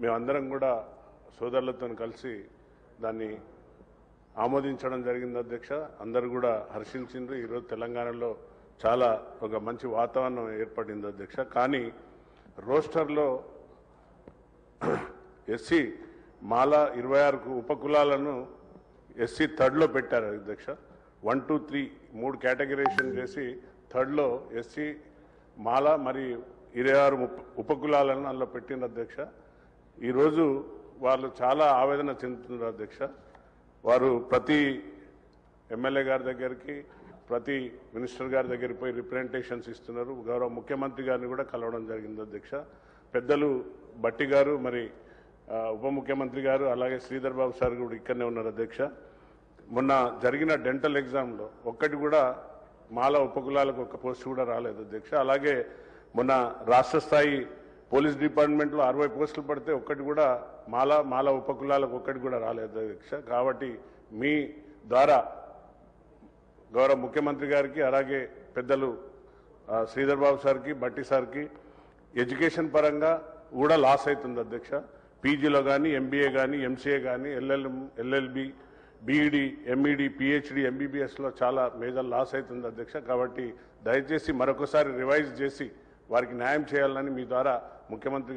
మేమందరం కూడా సోదరులతో కలిసి దాన్ని ఆమోదించడం జరిగింది అధ్యక్ష. అందరూ కూడా హర్షించిండ్రు. ఈరోజు తెలంగాణలో చాలా ఒక మంచి వాతావరణం ఏర్పడింది అధ్యక్ష. కానీ రోస్టర్లో ఎస్సీ మాల 26 ఉపకులాలను ఎస్సీ థర్డ్లో పెట్టారు అధ్యక్ష. 1, 2, 3 3 కేటగిరేషన్ చేసి థర్డ్లో ఎస్సీ మాల మరి 26 ఉపకులాలను అందులో పెట్టిన అధ్యక్ష. ఈరోజు వాళ్ళు చాలా ఆవేదన చెందుతున్నారు అధ్యక్ష. వారు ప్రతి ఎమ్మెల్యే గారి దగ్గరికి ప్రతి మినిస్టర్ గారి దగ్గరికి పోయి రిప్రజెంటేషన్స్ ఇస్తున్నారు. గౌరవ ముఖ్యమంత్రి గారిని కూడా కలవడం జరిగింది అధ్యక్ష. పెద్దలు బట్టి గారు మరి ఉప ముఖ్యమంత్రి గారు అలాగే శ్రీధర్ బాబు సార్ కూడా ఇక్కడనే ఉన్నారు అధ్యక్ష. మొన్న జరిగిన డెంటల్ ఎగ్జామ్లో ఒక్కటి కూడా మాల ఉపకులాలకు ఒక్క పోస్ట్ కూడా రాలేదు అధ్యక్ష. అలాగే మొన్న రాష్ట్ర స్థాయి పోలీస్ డిపార్ట్మెంట్లో 60 పోస్టులు పడితే ఒక్కటి కూడా మాల ఉపకులాలకు ఒక్కటి కూడా రాలేదు అధ్యక్ష. కాబట్టి మీ ద్వారా గౌరవ ముఖ్యమంత్రి గారికి అలాగే పెద్దలు శ్రీధర్ బాబు సార్కి బట్టి సార్కి ఎడ్యుకేషన్ పరంగా కూడా లాస్ అవుతుంది అధ్యక్ష. పీజీలో కానీ ఎంబీఏ కానీ ఎంసీఏ కానీ ఎల్ఎల్బి బీఈడి ఎంఈడి పిహెచ్డి ఎంబీబీఎస్లో చాలా మేజర్ లాస్ అవుతుంది అధ్యక్ష. కాబట్టి దయచేసి మరొకసారి రివైజ్ చేసి వారికి న్యాయం చేయాలని మీ ద్వారా ముఖ్యమంత్రి